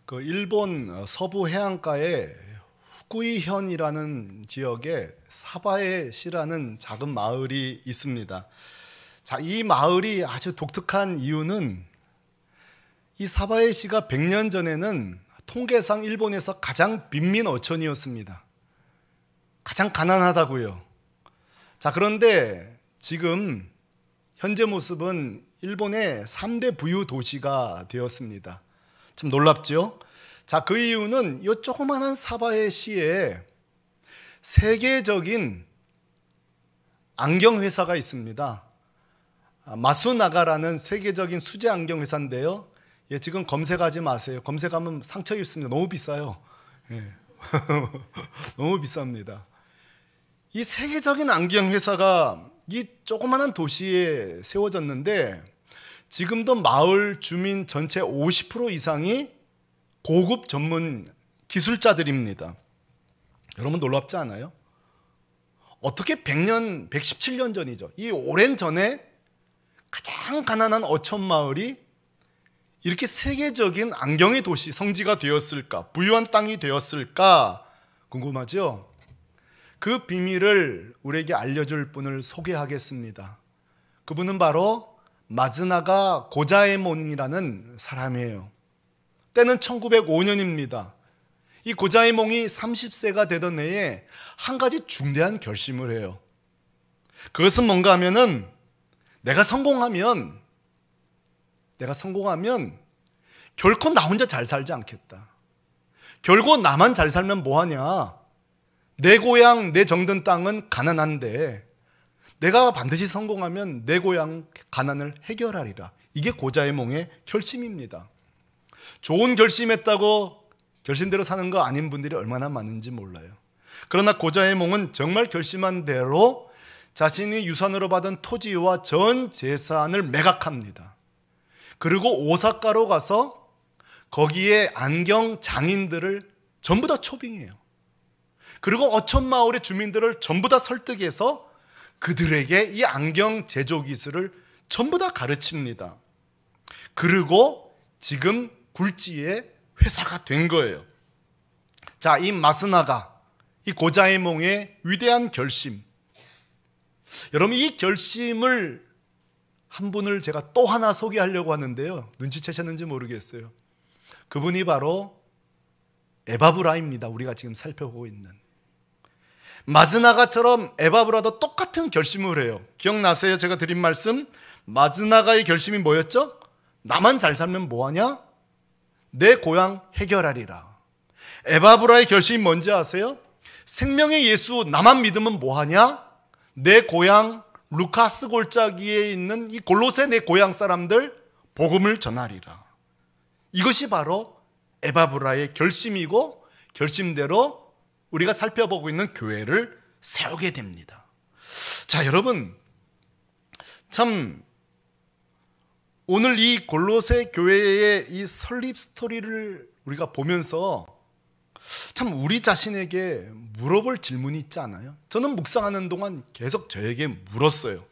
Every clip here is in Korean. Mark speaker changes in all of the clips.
Speaker 1: 그 일본 서부 해안가에 후쿠이현이라는 지역에 사바에시라는 작은 마을이 있습니다. 자, 이 마을이 아주 독특한 이유는 이 사바에시가 100년 전에는 통계상 일본에서 가장 빈민 어촌이었습니다. 가장 가난하다고요. 자, 그런데 지금 현재 모습은 일본의 3대 부유 도시가 되었습니다. 참 놀랍죠? 자, 그 이유는 이 조그만한 사바에시에 세계적인 안경 회사가 있습니다. 마수나가라는 세계적인 수제 안경 회사인데요. 예, 지금 검색하지 마세요. 검색하면 상처 입습니다. 너무 비싸요. 예. 너무 비쌉니다. 이 세계적인 안경 회사가 이 조그만한 도시에 세워졌는데 지금도 마을 주민 전체 50% 이상이 고급 전문 기술자들입니다. 여러분 놀랍지 않아요? 어떻게 100년, 117년 전이죠. 이 오랜 전에 가장 가난한 어촌 마을이 이렇게 세계적인 안경의 도시, 성지가 되었을까? 부유한 땅이 되었을까? 궁금하죠? 그 비밀을 우리에게 알려줄 분을 소개하겠습니다. 그분은 바로 마즈나가 고자에몬이라는 사람이에요. 때는 1905년입니다. 이 고자에몬이 30세가 되던 해에 한 가지 중대한 결심을 해요. 그것은 뭔가 하면은 내가 성공하면 결코 나 혼자 잘 살지 않겠다. 결국 나만 잘 살면 뭐하냐. 내 고향, 내 정든 땅은 가난한데 내가 반드시 성공하면 내 고향 가난을 해결하리라. 이게 고자에몽의 결심입니다. 좋은 결심했다고 결심대로 사는 거 아닌 분들이 얼마나 많은지 몰라요. 그러나 고자에몽은 정말 결심한 대로 자신이 유산으로 받은 토지와 전 재산을 매각합니다. 그리고 오사카로 가서 거기에 안경 장인들을 전부 다 초빙해요. 그리고 어촌 마을의 주민들을 전부 다 설득해서 그들에게 이 안경 제조 기술을 전부 다 가르칩니다. 그리고 지금 굴지의 회사가 된 거예요. 자, 이 마스나가, 이 고자에몽의 위대한 결심. 여러분, 이 결심을 한 분을 제가 또 하나 소개하려고 하는데요. 눈치채셨는지 모르겠어요. 그분이 바로 에바브라입니다. 우리가 지금 살펴보고 있는. 마즈나가처럼 에바브라도 똑같은 결심을 해요. 기억나세요? 제가 드린 말씀. 마즈나가의 결심이 뭐였죠? 나만 잘 살면 뭐하냐? 내 고향 해결하리라. 에바브라의 결심이 뭔지 아세요? 생명의 예수 나만 믿으면 뭐하냐? 내 고향 루카스 골짜기에 있는 이 골로새 내 고향 사람들 복음을 전하리라. 이것이 바로 에바브라의 결심이고 결심대로 우리가 살펴보고 있는 교회를 세우게 됩니다. 자, 여러분, 참 오늘 이 골로새 교회의 이 설립 스토리를 우리가 보면서 참 우리 자신에게 물어볼 질문이 있지 않아요? 저는 묵상하는 동안 계속 저에게 물었어요.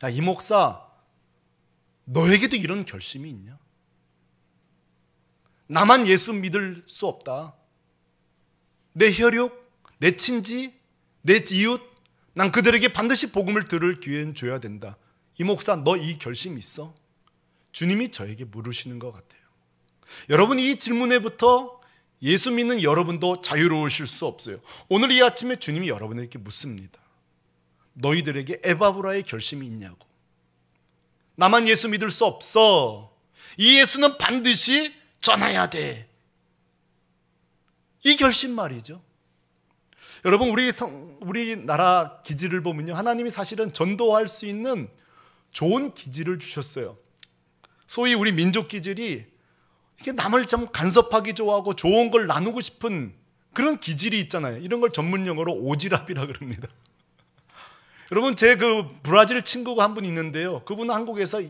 Speaker 1: 야, 이 목사, 너에게도 이런 결심이 있냐? 나만 예수 믿을 수 없다. 내 혈육, 내 친지, 내 이웃, 난 그들에게 반드시 복음을 들을 기회는 줘야 된다. 이 목사, 너 이 결심 있어? 주님이 저에게 물으시는 것 같아요. 여러분, 이 질문에부터 예수 믿는 여러분도 자유로우실 수 없어요. 오늘 이 아침에 주님이 여러분에게 묻습니다. 너희들에게 에바브라의 결심이 있냐고. 나만 예수 믿을 수 없어. 이 예수는 반드시 전해야 돼. 이 결심 말이죠. 여러분, 우리나라 기지를 보면요, 하나님이 사실은 전도할 수 있는 좋은 기지를 주셨어요. 소위 우리 민족 기질이 이렇게 남을 좀 간섭하기 좋아하고 좋은 걸 나누고 싶은 그런 기질이 있잖아요. 이런 걸 전문 용어로 오지랖이라 그럽니다. 여러분, 제 그 브라질 친구가 한 분 있는데요. 그분은 한국에서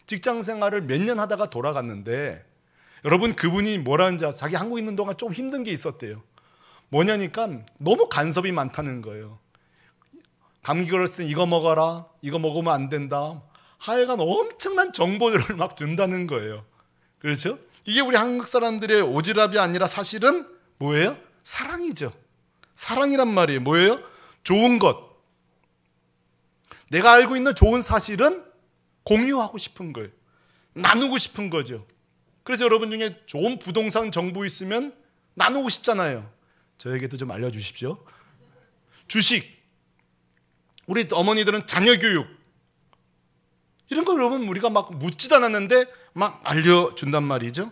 Speaker 1: 직장 생활을 몇 년 하다가 돌아갔는데, 여러분, 그분이 뭐라는지 아세요? 자기 한국에 있는 동안 좀 힘든 게 있었대요. 뭐냐니까 너무 간섭이 많다는 거예요. 감기 걸렸을 때 이거 먹어라, 이거 먹으면 안 된다. 하여간 엄청난 정보들을 막 준다는 거예요. 그렇죠? 이게 우리 한국 사람들의 오지랖이 아니라 사실은 뭐예요? 사랑이죠. 사랑이란 말이에요. 뭐예요? 좋은 것. 내가 알고 있는 좋은 사실은 공유하고 싶은 거예요. 나누고 싶은 거죠. 그래서 여러분 중에 좋은 부동산 정보 있으면 나누고 싶잖아요. 저에게도 좀 알려주십시오. 주식, 우리 어머니들은 자녀 교육, 이런 걸 여러분 우리가 막 묻지도 않았는데 막 알려준단 말이죠.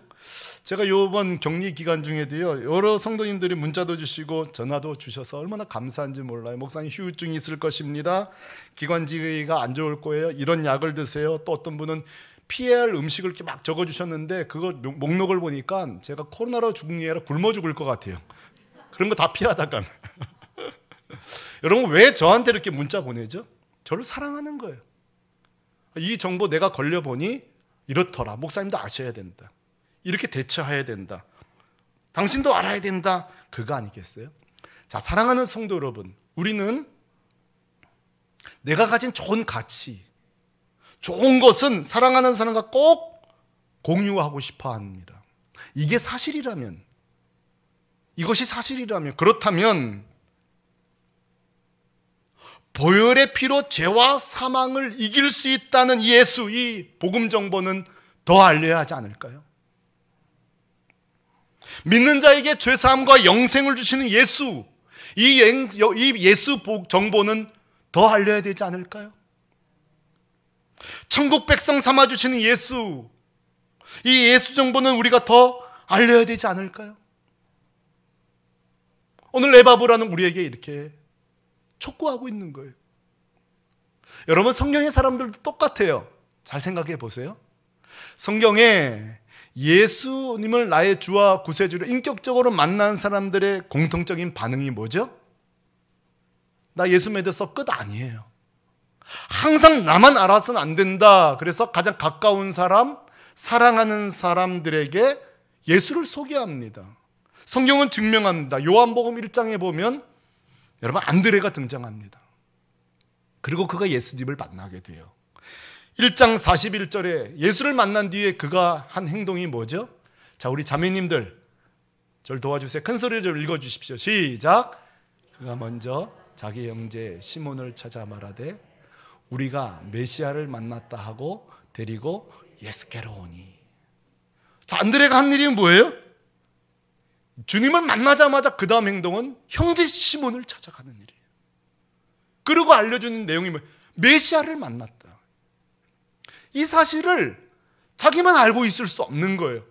Speaker 1: 제가 이번 격리 기간 중에도요, 여러 성도님들이 문자도 주시고 전화도 주셔서 얼마나 감사한지 몰라요. 목사님 후유증이 있을 것입니다. 기관지가 안 좋을 거예요. 이런 약을 드세요. 또 어떤 분은 피해야 할 음식을 이렇게 막 적어주셨는데 그거 목록을 보니까 제가 코로나로 죽는 게 아니라 굶어 죽을 것 같아요. 그런 거 다 피하다가. 여러분 왜 저한테 이렇게 문자 보내죠? 저를 사랑하는 거예요. 이 정보 내가 걸려보니 이렇더라. 목사님도 아셔야 된다. 이렇게 대처해야 된다. 당신도 알아야 된다. 그거 아니겠어요? 자, 사랑하는 성도 여러분, 우리는 내가 가진 좋은 가치, 좋은 것은 사랑하는 사람과 꼭 공유하고 싶어 합니다. 이게 사실이라면, 이것이 사실이라면, 그렇다면 보혈의 피로 죄와 사망을 이길 수 있다는 예수, 이 복음 정보는 더 알려야 하지 않을까요? 믿는 자에게 죄사함과 영생을 주시는 예수, 이 예수 정보는 더 알려야 되지 않을까요? 천국 백성 삼아주시는 예수, 이 예수 정보는 우리가 더 알려야 되지 않을까요? 오늘 레바브라는 우리에게 이렇게 촉구하고 있는 거예요. 여러분 성경의 사람들도 똑같아요. 잘 생각해 보세요. 성경에 예수님을 나의 주와 구세주로 인격적으로 만난 사람들의 공통적인 반응이 뭐죠? 나 예수 믿어서 끝 아니에요. 항상 나만 알아서는 안 된다. 그래서 가장 가까운 사람, 사랑하는 사람들에게 예수를 소개합니다. 성경은 증명합니다. 요한복음 1장에 보면 여러분 안드레가 등장합니다. 그리고 그가 예수님을 만나게 돼요. 1장 41절에 예수를 만난 뒤에 그가 한 행동이 뭐죠? 자, 우리 자매님들 저를 도와주세요. 큰 소리로 좀 읽어주십시오. 시작. 그가 먼저 자기 형제 시몬을 찾아 말하되 우리가 메시아를 만났다 하고 데리고 예수께로 오니. 자, 안드레가 한 일이 뭐예요? 주님을 만나자마자 그 다음 행동은 형제 시몬을 찾아가는 일이에요. 그리고 알려주는 내용이 뭐예요? 메시아를 만났다. 이 사실을 자기만 알고 있을 수 없는 거예요.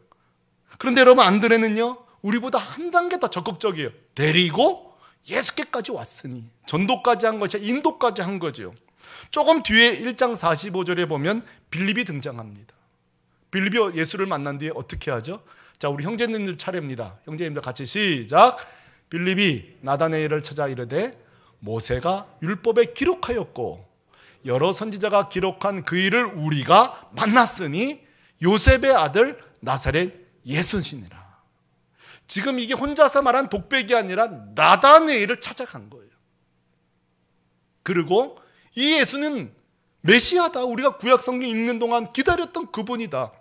Speaker 1: 그런데 여러분 안드레는요, 우리보다 한 단계 더 적극적이에요. 데리고 예수께까지 왔으니. 전도까지 한 것이 인도까지 한 거죠. 조금 뒤에 1장 45절에 보면 빌립이 등장합니다. 빌립이 예수를 만난 뒤에 어떻게 하죠? 자, 우리 형제님들 차례입니다. 형제님들 같이 시작. 빌립이 나다네엘을 찾아 이르되 모세가 율법에 기록하였고 여러 선지자가 기록한 그 일을 우리가 만났으니 요셉의 아들 나사렛 예수시니라. 지금 이게 혼자서 말한 독백이 아니라 나다네엘을 찾아간 거예요. 그리고 이 예수는 메시아다. 우리가 구약 성경 읽는 동안 기다렸던 그분이다.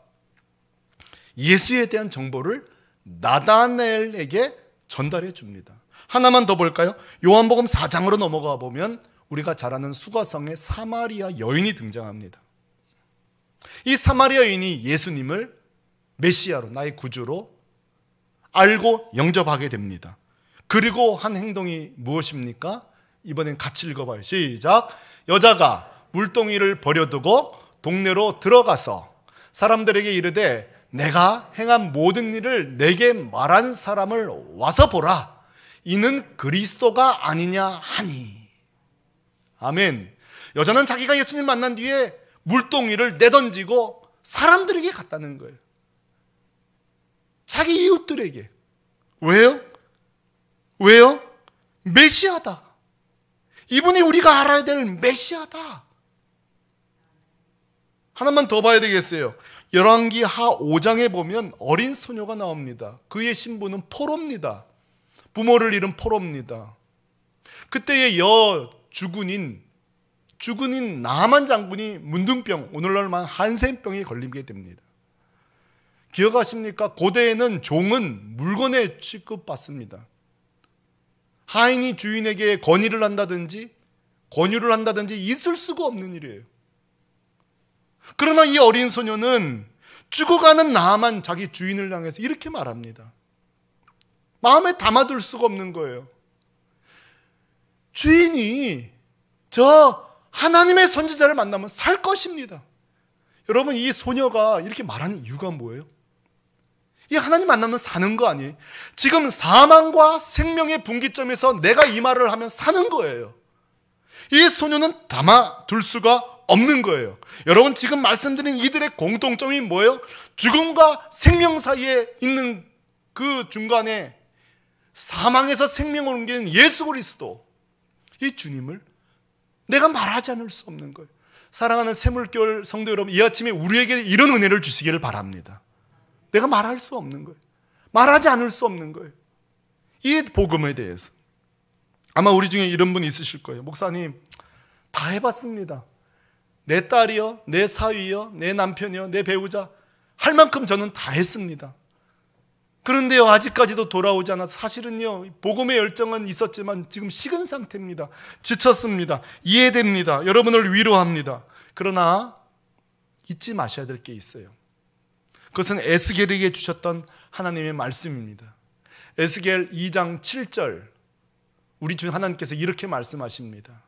Speaker 1: 예수에 대한 정보를 나다네엘에게 전달해 줍니다. 하나만 더 볼까요? 요한복음 4장으로 넘어가 보면 우리가 잘 아는 수가성의 사마리아 여인이 등장합니다. 이 사마리아 여인이 예수님을 메시아로, 나의 구주로 알고 영접하게 됩니다. 그리고 한 행동이 무엇입니까? 이번엔 같이 읽어봐요. 시작. 여자가 물동이를 버려두고 동네로 들어가서 사람들에게 이르되 내가 행한 모든 일을 내게 말한 사람을 와서 보라. 이는 그리스도가 아니냐 하니. 아멘. 여자는 자기가 예수님 만난 뒤에 물동이를 내던지고 사람들에게 갔다는 거예요. 자기 이웃들에게. 왜요? 왜요? 메시아다. 이분이 우리가 알아야 될 메시아다. 하나만 더 봐야 되겠어요. 열왕기 하 5장에 보면 어린 소녀가 나옵니다. 그의 신부는 포로입니다. 부모를 잃은 포로입니다. 그때의 주군인 나하만 장군이 문둥병, 오늘날만 한센병에 걸리게 됩니다. 기억하십니까? 고대에는 종은 물건에 취급받습니다. 하인이 주인에게 건의를 한다든지 권유를 한다든지 있을 수가 없는 일이에요. 그러나 이 어린 소녀는 죽어가는 나만 자기 주인을 향해서 이렇게 말합니다. 마음에 담아둘 수가 없는 거예요. 주인이 저 하나님의 선지자를 만나면 살 것입니다. 여러분, 이 소녀가 이렇게 말하는 이유가 뭐예요? 이 하나님 만나면 사는 거 아니에요? 지금 사망과 생명의 분기점에서 내가 이 말을 하면 사는 거예요. 이 소녀는 담아둘 수가 없는 거예요. 여러분, 지금 말씀드린 이들의 공통점이 뭐예요? 죽음과 생명 사이에 있는 그 중간에 사망에서 생명을 옮기는 예수 그리스도, 이 주님을 내가 말하지 않을 수 없는 거예요. 사랑하는 새물교회 성도 여러분, 이 아침에 우리에게 이런 은혜를 주시기를 바랍니다. 내가 말할 수 없는 거예요. 말하지 않을 수 없는 거예요. 이 복음에 대해서. 아마 우리 중에 이런 분 있으실 거예요. 목사님, 다 해봤습니다. 내 딸이요, 내 사위요, 내 남편이요, 내 배우자, 할 만큼 저는 다 했습니다. 그런데요, 아직까지도 돌아오지 않아서 사실은요, 복음의 열정은 있었지만 지금 식은 상태입니다. 지쳤습니다. 이해됩니다. 여러분을 위로합니다. 그러나 잊지 마셔야 될 게 있어요. 그것은 에스겔에게 주셨던 하나님의 말씀입니다. 에스겔 2장 7절, 우리 주 하나님께서 이렇게 말씀하십니다.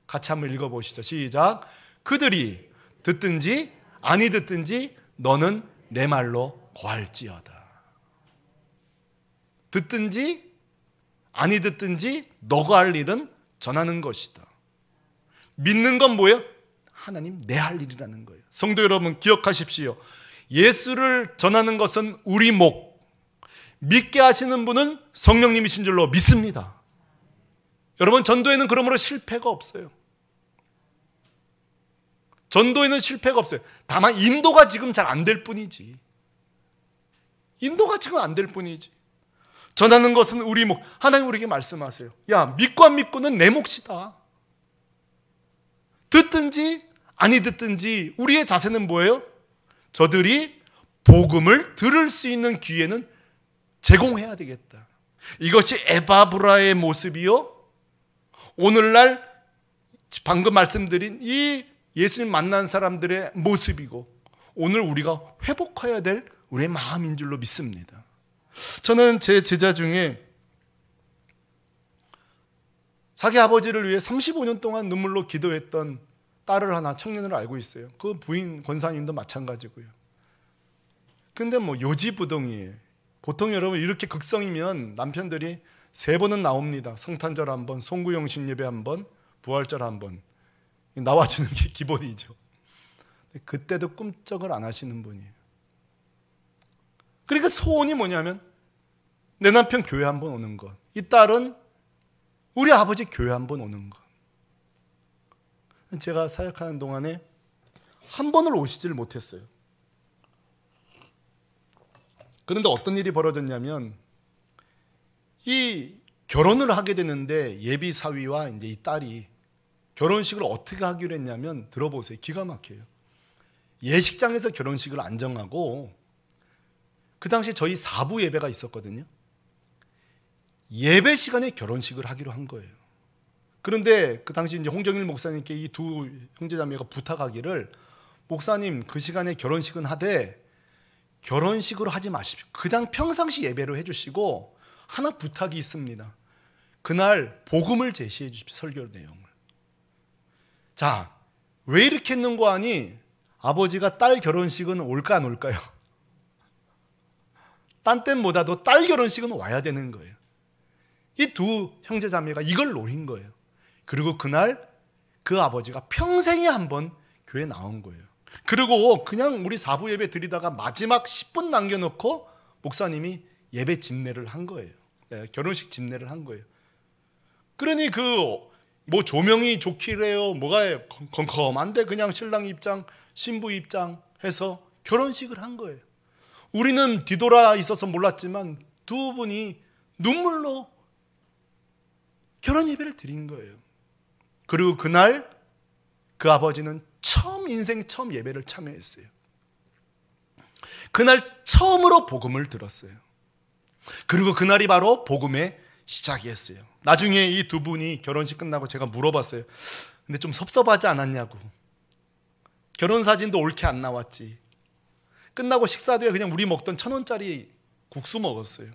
Speaker 1: 같이 한번 읽어보시죠. 시작. 그들이 듣든지 아니 듣든지 너는 내 말로 고할지어다. 듣든지 아니 듣든지 너가 할 일은 전하는 것이다. 믿는 건 뭐예요? 하나님 내 할 일이라는 거예요. 성도 여러분, 기억하십시오. 예수를 전하는 것은 우리 목, 믿게 하시는 분은 성령님이신 줄로 믿습니다. 여러분, 전도에는 그러므로 실패가 없어요. 전도에는 실패가 없어요. 다만 인도가 지금 잘 안 될 뿐이지. 인도가 지금 안 될 뿐이지. 전하는 것은 우리 목. 하나님 우리에게 말씀하세요. 야, 믿고 안 믿고는 내 몫이다. 듣든지 아니 듣든지 우리의 자세는 뭐예요? 저들이 복음을 들을 수 있는 기회는 제공해야 되겠다. 이것이 에바브라의 모습이요, 오늘날 방금 말씀드린 이 예수님 만난 사람들의 모습이고, 오늘 우리가 회복해야 될 우리의 마음인 줄로 믿습니다. 저는 제 제자 중에 자기 아버지를 위해 35년 동안 눈물로 기도했던 딸을 하나, 청년을 알고 있어요. 그 부인 권사님도 마찬가지고요. 근데 뭐 요지부동이에요. 보통 여러분 이렇게 극성이면 남편들이 3번은 나옵니다. 성탄절 1번, 송구영신 예배 1번, 부활절 1번 나와주는 게 기본이죠. 그때도 꿈쩍을 안 하시는 분이에요. 그러니까 소원이 뭐냐면 내 남편 교회 한번 오는 것, 이 딸은 우리 아버지 교회 한번 오는 것. 제가 사역하는 동안에 한 번을 오시지를 못했어요. 그런데 어떤 일이 벌어졌냐면, 이 결혼을 하게 되는데 예비 사위와 이제 이 딸이 결혼식을 어떻게 하기로 했냐면, 들어보세요. 기가 막혀요. 예식장에서 결혼식을 안 정하고, 그 당시 저희 4부 예배가 있었거든요. 예배 시간에 결혼식을 하기로 한 거예요. 그런데 그 당시 이제 홍정일 목사님께 이 두 형제자매가 부탁하기를, 목사님 그 시간에 결혼식은 하되 결혼식으로 하지 마십시오. 그냥 평상시 예배로 해주시고, 하나 부탁이 있습니다. 그날 복음을 제시해 주십시오. 설교 내용을. 자, 왜 이렇게 했는고 하니, 아버지가 딸 결혼식은 올까 안 올까요? 딴 때보다도 딸 결혼식은 와야 되는 거예요. 이 두 형제자매가 이걸 노린 거예요. 그리고 그날 그 아버지가 평생에 한 번 교회 나온 거예요. 그리고 그냥 우리 4부 예배 드리다가 마지막 10분 남겨놓고 목사님이 예배 집례를 한 거예요. 결혼식 집례를 한 거예요. 그러니 뭐 조명이 좋기래요, 뭐가 컴컴한데 그냥 신랑 입장, 신부 입장 해서 결혼식을 한 거예요. 우리는 뒤돌아 있어서 몰랐지만 두 분이 눈물로 결혼 예배를 드린 거예요. 그리고 그날 그 아버지는 인생 처음 예배를 참여했어요. 그날 처음으로 복음을 들었어요. 그리고 그날이 바로 복음의 시작이었어요. 나중에 이 두 분이 결혼식 끝나고 제가 물어봤어요. 근데 좀 섭섭하지 않았냐고. 결혼 사진도 옳게 안 나왔지. 끝나고 식사 뒤에 그냥 우리 먹던 1,000원짜리 국수 먹었어요.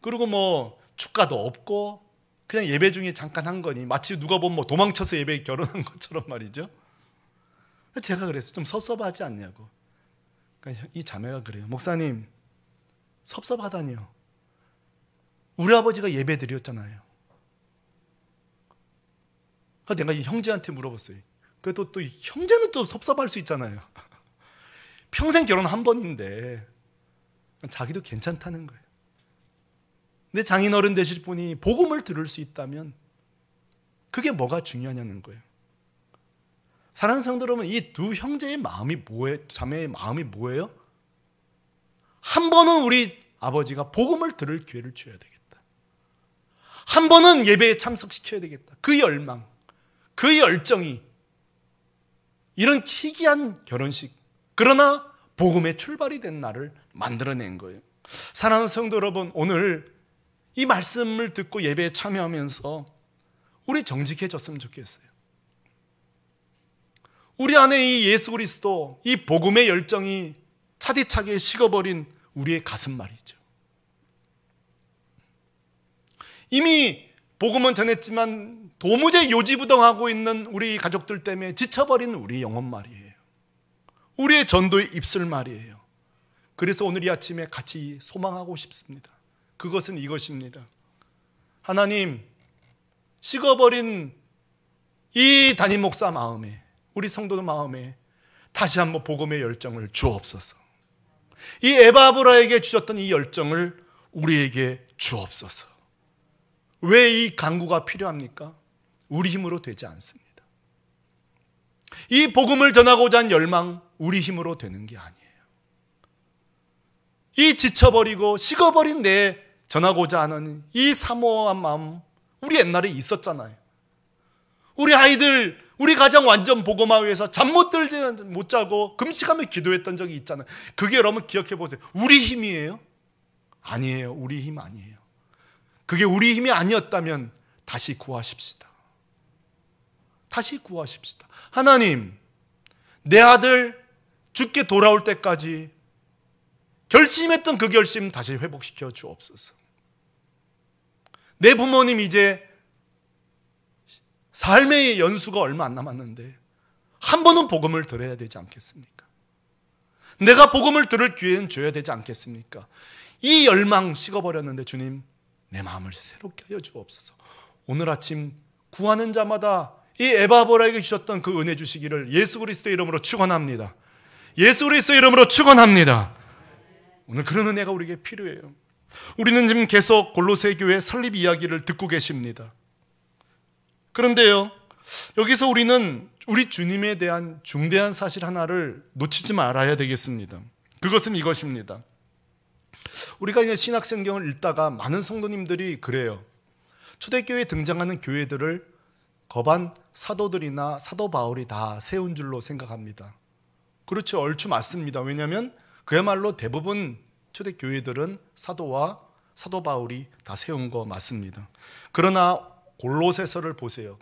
Speaker 1: 그리고 뭐 축가도 없고 그냥 예배 중에 잠깐 한 거니 마치 누가 보면 뭐 도망쳐서 예배에 결혼한 것처럼 말이죠. 제가 그랬어요. 좀 섭섭하지 않냐고. 그러니까 이 자매가 그래요. 목사님, 섭섭하다니요. 우리 아버지가 예배 드렸잖아요. 내가 이 형제한테 물어봤어요. 그래도 또 형제는 또 섭섭할 수 있잖아요. 평생 결혼 한 번인데 자기도 괜찮다는 거예요. 근데 장인어른 되실 분이 복음을 들을 수 있다면 그게 뭐가 중요하냐는 거예요. 사랑하는 성도 여러분, 이 두 형제의 마음이 뭐예요? 자매의 마음이 뭐예요? 한 번은 우리 아버지가 복음을 들을 기회를 줘야 되겠다. 한 번은 예배에 참석시켜야 되겠다. 그 열망, 그 열정이 이런 희귀한 결혼식, 그러나 복음의 출발이 된 날을 만들어낸 거예요. 사랑하는 성도 여러분, 오늘 이 말씀을 듣고 예배에 참여하면서 우리 정직해졌으면 좋겠어요. 우리 안에 이 예수 그리스도, 이 복음의 열정이 차디차게 식어버린 우리의 가슴 말이죠. 이미 복음은 전했지만 도무지 요지부동하고 있는 우리 가족들 때문에 지쳐버린 우리 영혼 말이에요. 우리의 전도의 입술 말이에요. 그래서 오늘 이 아침에 같이 소망하고 싶습니다. 그것은 이것입니다. 하나님, 식어버린 이 담임 목사 마음에, 우리 성도들 마음에 다시 한번 복음의 열정을 주옵소서. 이 에바브라에게 주셨던 이 열정을 우리에게 주옵소서. 왜 이 간구가 필요합니까? 우리 힘으로 되지 않습니다. 이 복음을 전하고자 한 열망, 우리 힘으로 되는 게 아니에요. 이 지쳐버리고 식어버린 내 전하고자 하는 이 사모한 마음, 우리 옛날에 있었잖아요. 우리 아이들, 우리 가정 완전 복음화위해서 잠 못 자고 금식하며 기도했던 적이 있잖아요. 그게 여러분 기억해 보세요. 우리 힘이에요? 아니에요. 우리 힘 아니에요. 그게 우리 힘이 아니었다면 다시 구하십시다. 다시 구하십시다. 하나님, 내 아들 죽게 돌아올 때까지 결심했던 그 결심 다시 회복시켜 주옵소서. 내 부모님 이제 삶의 연수가 얼마 안 남았는데 한 번은 복음을 들어야 되지 않겠습니까? 내가 복음을 들을 기회는 줘야 되지 않겠습니까? 이 열망 식어버렸는데 주님, 내 마음을 새롭게 하여 주옵소서. 오늘 아침 구하는 자마다 이 에바보라에게 주셨던 그 은혜 주시기를 예수 그리스도의 이름으로 축원합니다. 예수 그리스도의 이름으로 축원합니다. 오늘 그런 은혜가 우리에게 필요해요. 우리는 지금 계속 골로새 교회 설립 이야기를 듣고 계십니다. 그런데요, 여기서 우리는 우리 주님에 대한 중대한 사실 하나를 놓치지 말아야 되겠습니다. 그것은 이것입니다. 우리가 이제 신학성경을 읽다가 많은 성도님들이 그래요. 초대교회에 등장하는 교회들을 거반 사도들이나 사도 바울이 다 세운 줄로 생각합니다. 그렇죠. 얼추 맞습니다. 왜냐하면 그야말로 대부분 초대교회들은 사도와 사도 바울이 다 세운 거 맞습니다. 그러나 골로새서를 보세요.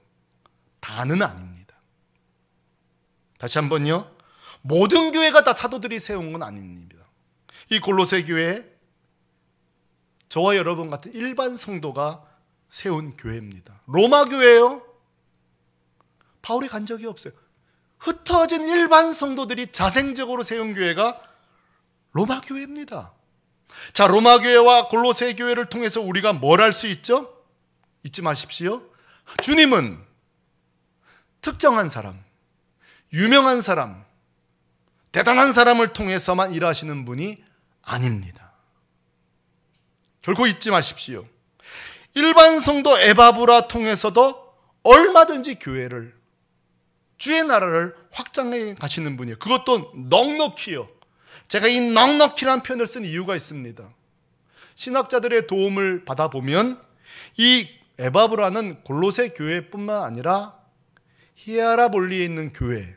Speaker 1: 다는 아닙니다. 다시 한번요. 모든 교회가 다 사도들이 세운 건 아닙니다. 이 골로새 교회, 저와 여러분 같은 일반 성도가 세운 교회입니다. 로마 교회요? 바울이 간 적이 없어요. 흩어진 일반 성도들이 자생적으로 세운 교회가 로마 교회입니다. 자, 로마 교회와 골로새 교회를 통해서 우리가 뭘 할 수 있죠? 잊지 마십시오. 주님은 특정한 사람, 유명한 사람, 대단한 사람을 통해서만 일하시는 분이 아닙니다. 결코 잊지 마십시오. 일반 성도 에바브라 통해서도 얼마든지 교회를, 주의 나라를 확장해 가시는 분이에요. 그것도 넉넉히요. 제가 이 넉넉히란 표현을 쓴 이유가 있습니다. 신학자들의 도움을 받아보면 이 에바브라는 골로새 교회뿐만 아니라 히에라볼리에 있는 교회,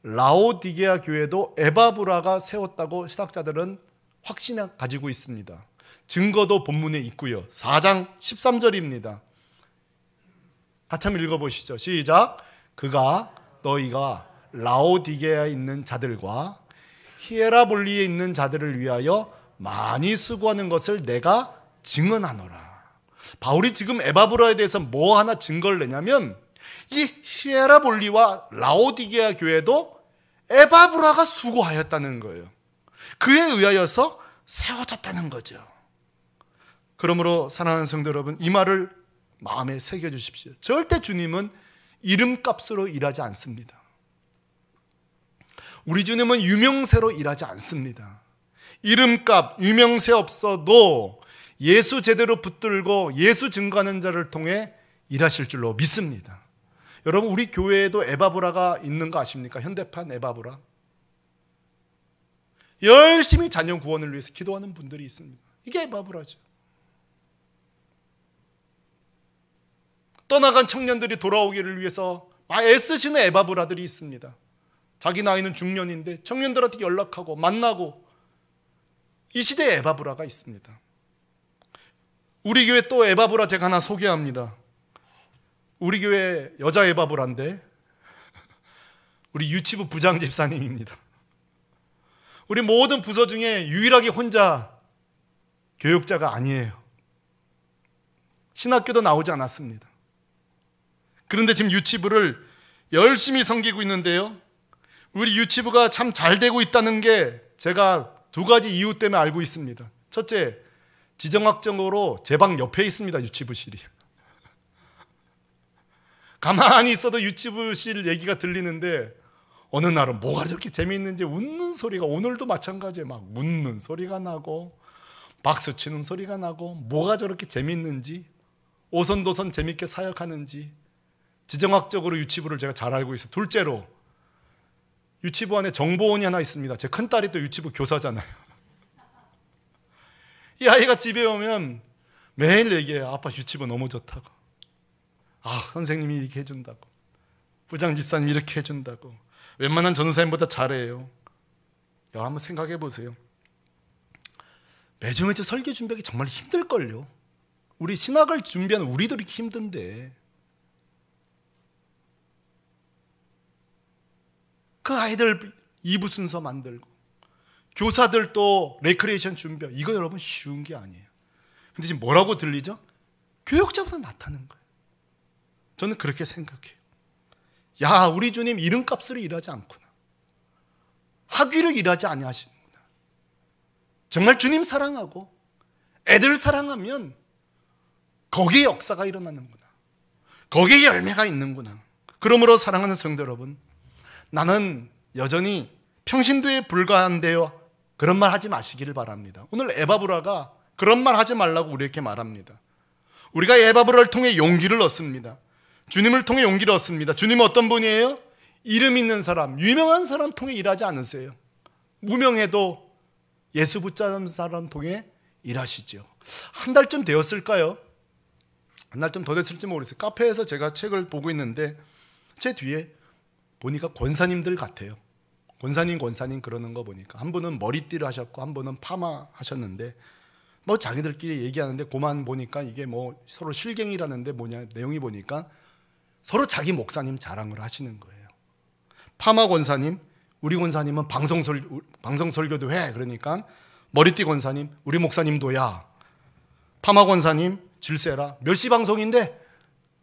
Speaker 1: 라오디게아 교회도 에바브라가 세웠다고 신학자들은 확신을 가지고 있습니다. 증거도 본문에 있고요. 4장 13절입니다. 같이 한번 읽어보시죠. 시작. 그가 너희가 라오디게아에 있는 자들과 히에라볼리에 있는 자들을 위하여 많이 수고하는 것을 내가 증언하노라. 바울이 지금 에바브라에 대해서 뭐 하나 증거를 내냐면 이 히에라볼리와 라오디게아 교회도 에바브라가 수고하였다는 거예요. 그에 의하여서 세워졌다는 거죠. 그러므로 사랑하는 성도 여러분, 이 말을 마음에 새겨주십시오. 절대 주님은 이름값으로 일하지 않습니다. 우리 주님은 유명세로 일하지 않습니다. 이름값, 유명세 없어도 예수 제대로 붙들고 예수 증거하는 자를 통해 일하실 줄로 믿습니다. 여러분, 우리 교회에도 에바브라가 있는 거 아십니까? 현대판 에바브라. 열심히 자녀 구원을 위해서 기도하는 분들이 있습니다. 이게 에바브라죠. 떠나간 청년들이 돌아오기를 위해서 막 애쓰시는 에바브라들이 있습니다. 자기 나이는 중년인데 청년들한테 연락하고 만나고, 이 시대에 에바브라가 있습니다. 우리 교회 또 에바브라 제가 하나 소개합니다. 우리 교회 여자 에바브라인데 우리 유치부 부장 집사님입니다. 우리 모든 부서 중에 유일하게 혼자 교육자가 아니에요. 신학교도 나오지 않았습니다. 그런데 지금 유치부를 열심히 섬기고 있는데요, 우리 유치부가 참 잘 되고 있다는 게 제가 두 가지 이유 때문에 알고 있습니다. 첫째, 지정학적으로 제 방 옆에 있습니다. 유치부실이. 가만히 있어도 유치부실 얘기가 들리는데 어느 날은 뭐가 저렇게 재미있는지 웃는 소리가, 오늘도 마찬가지예요. 막 웃는 소리가 나고 박수 치는 소리가 나고, 뭐가 저렇게 재미있는지, 오선도선 재밌게 사역하는지 지정학적으로 유치부를 제가 잘 알고 있어요. 둘째로, 유치부 안에 정보원이 하나 있습니다. 제 큰딸이 또 유치부 교사잖아요. 이 아이가 집에 오면 매일 얘기해요. 아빠 유치부 너무 좋다고. 선생님이 이렇게 해준다고. 부장 집사님이 이렇게 해준다고. 웬만한 전도사님보다 잘해요. 여러분 한번 생각해 보세요. 매주 설교 준비하기 정말 힘들걸요. 우리 신학을 준비하는 우리들이 힘든데 그 아이들 2부 순서 만들고 교사들도 레크레이션 준비하고, 이거 여러분 쉬운 게 아니에요. 근데 지금 뭐라고 들리죠? 교육자보다 낫다는 거예요. 저는 그렇게 생각해요. 야, 우리 주님 이름값으로 일하지 않구나. 학위로 일하지 아니하시는구나. 정말 주님 사랑하고 애들 사랑하면 거기에 역사가 일어나는구나. 거기에 열매가 있는구나. 그러므로 사랑하는 성도 여러분, 나는 여전히 평신도에 불과한데요, 그런 말 하지 마시기를 바랍니다. 오늘 에바브라가 그런 말 하지 말라고 우리에게 말합니다. 우리가 에바브라를 통해 용기를 얻습니다. 주님을 통해 용기를 얻습니다. 주님은 어떤 분이에요? 이름 있는 사람, 유명한 사람 통해 일하지 않으세요. 무명해도 예수 붙잡은 사람 통해 일하시죠. 한 달쯤 되었을까요? 한 달쯤 더 됐을지 모르겠어요. 카페에서 제가 책을 보고 있는데 제 뒤에 보니까 권사님들 같아요. 권사님 그러는 거 보니까 한 분은 머리띠를 하셨고 한 분은 파마 하셨는데 뭐 자기들끼리 얘기하는데 그만 보니까 이게 뭐 서로 실갱이라는데 뭐냐, 내용이 보니까 서로 자기 목사님 자랑을 하시는 거예요. 파마 권사님, 우리 권사님은 방송설교도 해. 그러니까 머리띠 권사님, 우리 목사님도야. 파마 권사님 질세라. 몇 시 방송인데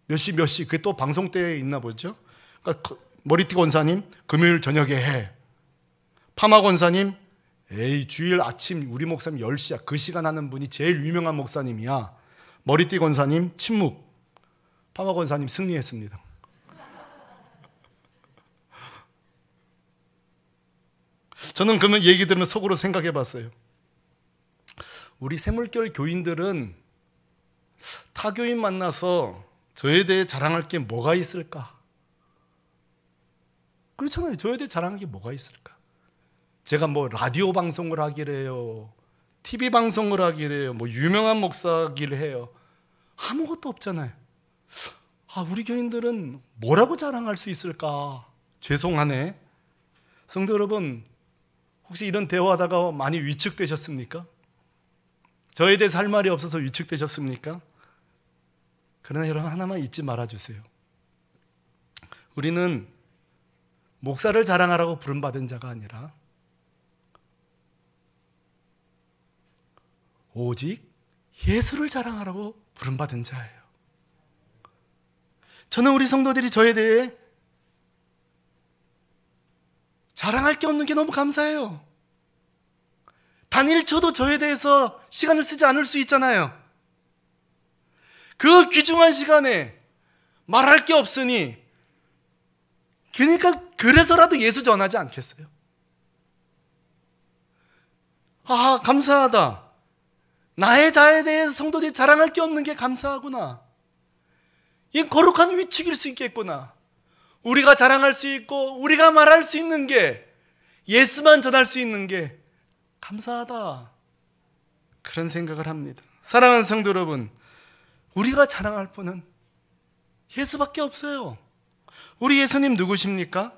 Speaker 1: 몇 시 그게 또 방송 때에 있나 보죠. 그러니까 머리띠 권사님 금요일 저녁에 해. 파마 권사님, 에이 주일 아침 우리 목사님 10시야. 그 시간 하는 분이 제일 유명한 목사님이야. 머리띠 권사님 침묵. 파마 권사님 승리했습니다. 저는 그러면 얘기 들으면 속으로 생각해 봤어요. 우리 새물결 교인들은 타교인 만나서 저에 대해 자랑할 게 뭐가 있을까? 그렇잖아요. 저에 대해 자랑할 게 뭐가 있을까? 제가 뭐 라디오 방송을 하기래요, TV 방송을 하기래요, 뭐 유명한 목사기를 해요. 아무것도 없잖아요. 우리 교인들은 뭐라고 자랑할 수 있을까? 죄송하네. 성도 여러분, 혹시 이런 대화하다가 많이 위축되셨습니까? 저에 대해서 할 말이 없어서 위축되셨습니까? 그러나 여러분, 하나만 잊지 말아주세요. 우리는 목사를 자랑하라고 부름받은 자가 아니라 오직 예수를 자랑하라고 부름받은 자예요. 저는 우리 성도들이 저에 대해 자랑할 게 없는 게 너무 감사해요. 단 1초도 저에 대해서 시간을 쓰지 않을 수 있잖아요. 그 귀중한 시간에 말할 게 없으니 그러니까 그래서라도 예수 전하지 않겠어요? 아, 감사하다. 나의 자에 대해서 성도들이 자랑할 게 없는 게 감사하구나. 이건 거룩한 위축일 수 있겠구나. 우리가 자랑할 수 있고 우리가 말할 수 있는 게, 예수만 전할 수 있는 게 감사하다. 그런 생각을 합니다. 사랑하는 성도 여러분, 우리가 자랑할 분은 예수밖에 없어요. 우리 예수님 누구십니까?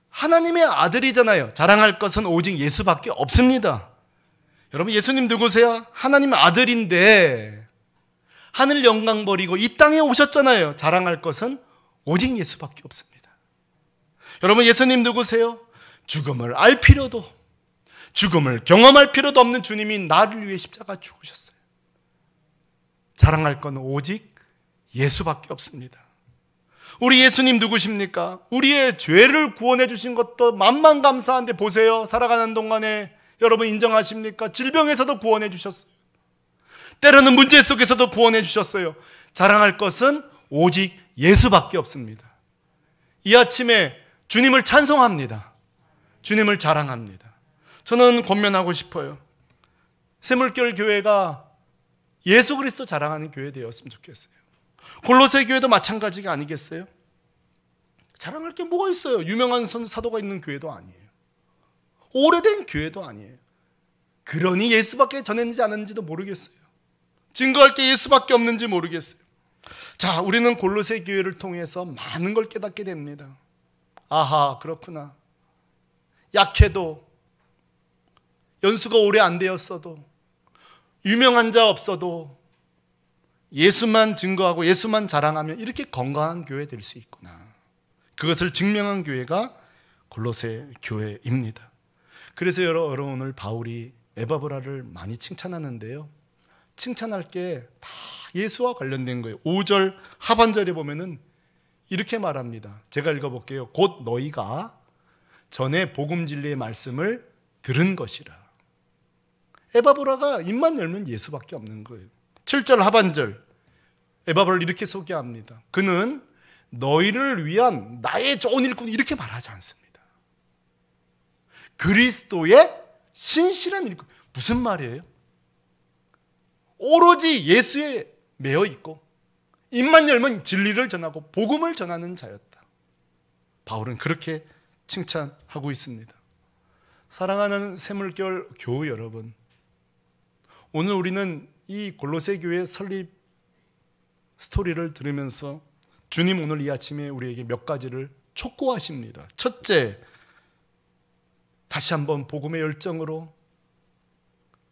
Speaker 1: 하나님의 아들이잖아요. 자랑할 것은 오직 예수밖에 없습니다. 여러분, 예수님 누구세요? 하나님의 아들인데 하늘 영광 버리고 이 땅에 오셨잖아요. 자랑할 것은 오직 예수밖에 없습니다. 여러분, 예수님 누구세요? 죽음을 알 필요도, 죽음을 경험할 필요도 없는 주님이 나를 위해 십자가 죽으셨어요. 자랑할 건 오직 예수밖에 없습니다. 우리 예수님 누구십니까? 우리의 죄를 구원해 주신 것도 만만감사한데 보세요. 살아가는 동안에 여러분 인정하십니까? 질병에서도 구원해 주셨어요. 때로는 문제 속에서도 구원해 주셨어요. 자랑할 것은 오직 예수밖에 없습니다. 이 아침에 주님을 찬송합니다. 주님을 자랑합니다. 저는 권면하고 싶어요. 샘물결 교회가 예수 그리스도 자랑하는 교회 되었으면 좋겠어요. 골로새 교회도 마찬가지가 아니겠어요? 자랑할 게 뭐가 있어요? 유명한 사도가 있는 교회도 아니에요. 오래된 교회도 아니에요. 그러니 예수밖에 전했는지 안 했는지도 모르겠어요. 증거할 게 예수밖에 없는지 모르겠어요. 자, 우리는 골로새 교회를 통해서 많은 걸 깨닫게 됩니다. 아하, 그렇구나. 약해도, 연수가 오래 안 되었어도, 유명한 자 없어도 예수만 증거하고 예수만 자랑하면 이렇게 건강한 교회 될 수 있구나. 그것을 증명한 교회가 골로새 교회입니다. 그래서 여러분, 오늘 바울이 에바브라를 많이 칭찬하는데요, 칭찬할 게 다 예수와 관련된 거예요. 5절 하반절에 보면은 이렇게 말합니다. 제가 읽어볼게요. 곧 너희가 전에 복음 진리의 말씀을 들은 것이라. 에바브라가 입만 열면 예수밖에 없는 거예요. 7절 하반절 에바브라를 이렇게 소개합니다. 그는 너희를 위한 나의 좋은 일꾼, 이렇게 말하지 않습니다. 그리스도의 신실한 일꾼. 무슨 말이에요? 오로지 예수에 매여 있고 입만 열면 진리를 전하고 복음을 전하는 자였다. 바울은 그렇게 칭찬하고 있습니다. 사랑하는 샘물결 교우 여러분, 오늘 우리는 이 골로새 교회 설립 스토리를 들으면서 주님 오늘 이 아침에 우리에게 몇 가지를 촉구하십니다. 첫째, 다시 한번 복음의 열정으로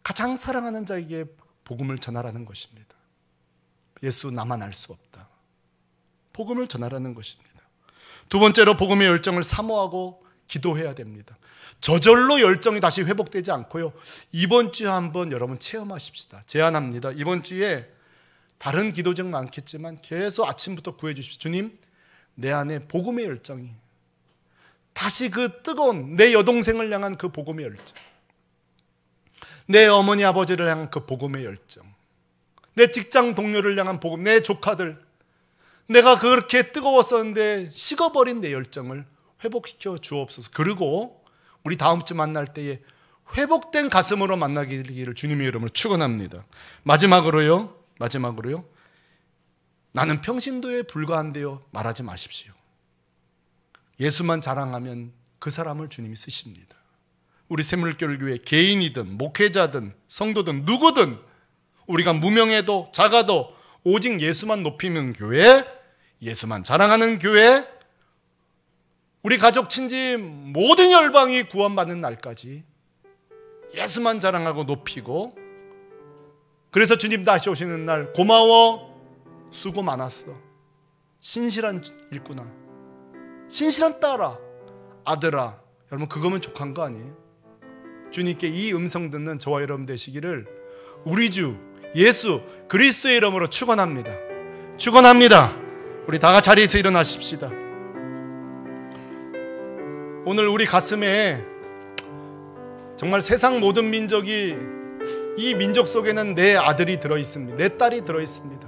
Speaker 1: 가장 사랑하는 자에게 복음을 전하라는 것입니다. 예수 나만 알 수 없다. 복음을 전하라는 것입니다. 두 번째로 복음의 열정을 사모하고 기도해야 됩니다. 저절로 열정이 다시 회복되지 않고요, 이번 주에 한번 여러분 체험하십시다. 제안합니다. 이번 주에 다른 기도적 많겠지만 계속 아침부터 구해주십시오. 주님, 내 안에 복음의 열정이 다시 그 뜨거운 내 여동생을 향한 그 복음의 열정, 내 어머니 아버지를 향한 그 복음의 열정, 내 직장 동료를 향한 복음, 내 조카들, 내가 그렇게 뜨거웠었는데 식어버린 내 열정을 회복시켜 주옵소서. 그리고 우리 다음 주 만날 때에 회복된 가슴으로 만나기를 주님의 이름으로 축원합니다. 마지막으로요, 나는 평신도에 불과한데요 말하지 마십시오. 예수만 자랑하면 그 사람을 주님이 쓰십니다. 우리 샘물결 교회 개인이든 목회자든 성도든 누구든 우리가 무명해도 작아도 오직 예수만 높이는 교회, 예수만 자랑하는 교회, 우리 가족 친지 모든 열방이 구원받는 날까지 예수만 자랑하고 높이고, 그래서 주님 다시 오시는 날 고마워, 수고 많았어, 신실한 일꾼아, 신실한 딸아, 아들아. 여러분, 그거면 족한 거 아니에요? 주님께 이 음성 듣는 저와 여러분 되시기를 우리 주 예수 그리스도의 이름으로 축원합니다. 축원합니다. 우리 다 같이 자리에서 일어나십시다. 오늘 우리 가슴에 정말 세상 모든 민족이, 이 민족 속에는 내 아들이 들어있습니다. 내 딸이 들어있습니다.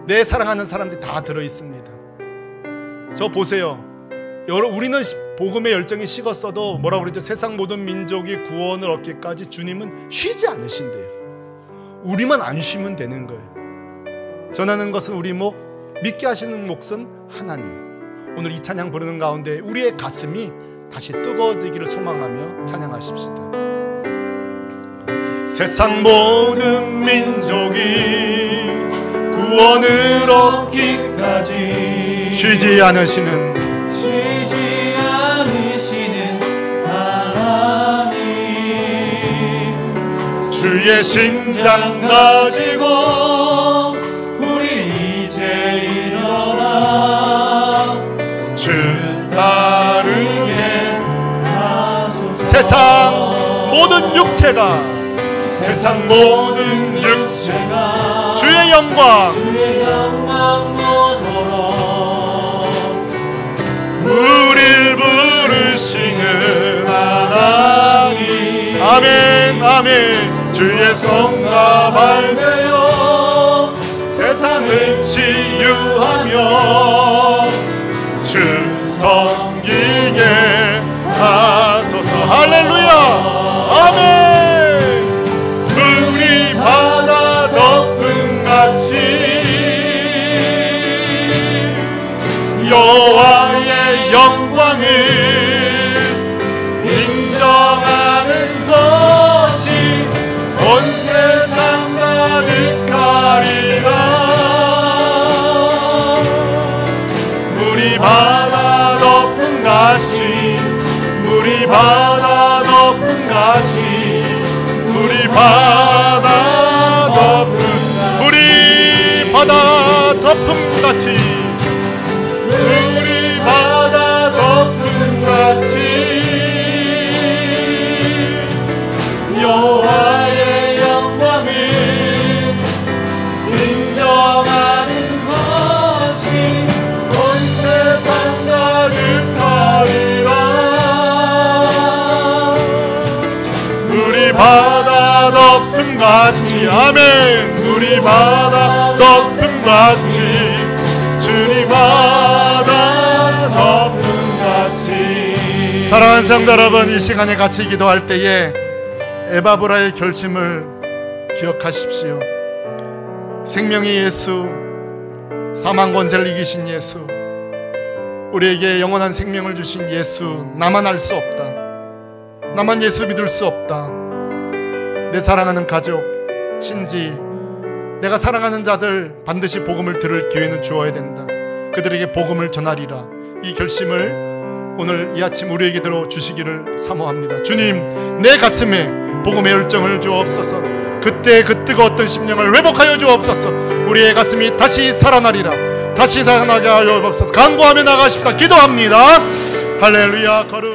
Speaker 1: 내 사랑하는 사람들이 다 들어있습니다. 저 보세요. 우리는 복음의 열정이 식었어도 뭐라고 그러죠? 세상 모든 민족이 구원을 얻기까지 주님은 쉬지 않으신대요. 우리만 안 쉬면 되는 거예요. 전하는 것은 우리 목, 믿게 하시는 몫은 하나님. 오늘 이 찬양 부르는 가운데 우리의 가슴이 다시 뜨거워지기를 소망하며 찬양하십시다. 세상 모든 민족이 구원을 얻기까지 쉬지 않으시는 하나님, 주의 심장 가지고 우리 이제 일어나 주 따르게 하소서. 세상 모든 육체가, 세상 모든 육체가 주의 영광 우릴 부르시는 하나님. 아멘 아멘. 주의 성가 발되어 세상을 치유하며 주 섬기게 하소서. 할렐루야. 아멘. 우리 바다 덮음같이 여호와의 영광을 인정하는 것이 온 세상 가득하리라. 물이 바다 덮음같이, 물이 바다 덮음같이, 물이 바다 덮음, 물이 바다 덮음같이, 우리 바다 덮음같이 여호와의 영광을 인정하는 것이 온 세상 가득하리라. 우리 바다 덮음같이, 아멘. 우리 바다 덮음같이, 주님 바다 덮음같이. 사랑하는 성도 여러분, 이 시간에 같이 기도할 때에 에바브라의 결심을 기억하십시오. 생명의 예수, 사망 권세를 이기신 예수, 우리에게 영원한 생명을 주신 예수, 나만 알 수 없다, 나만 예수 믿을 수 없다. 내 사랑하는 가족, 친지, 내가 사랑하는 자들 반드시 복음을 들을 기회는 주어야 된다. 그들에게 복음을 전하리라. 이 결심을 오늘 이 아침 우리에게 들어 주시기를 사모합니다. 주님, 내 가슴에 복음의 열정을 주옵소서. 그때 그 뜨거웠던 심령을 회복하여 주옵소서. 우리의 가슴이 다시 살아나리라. 다시 살아나게 하여 주옵소서. 간구하며 나가십시다. 기도합니다. 할렐루야. 거룩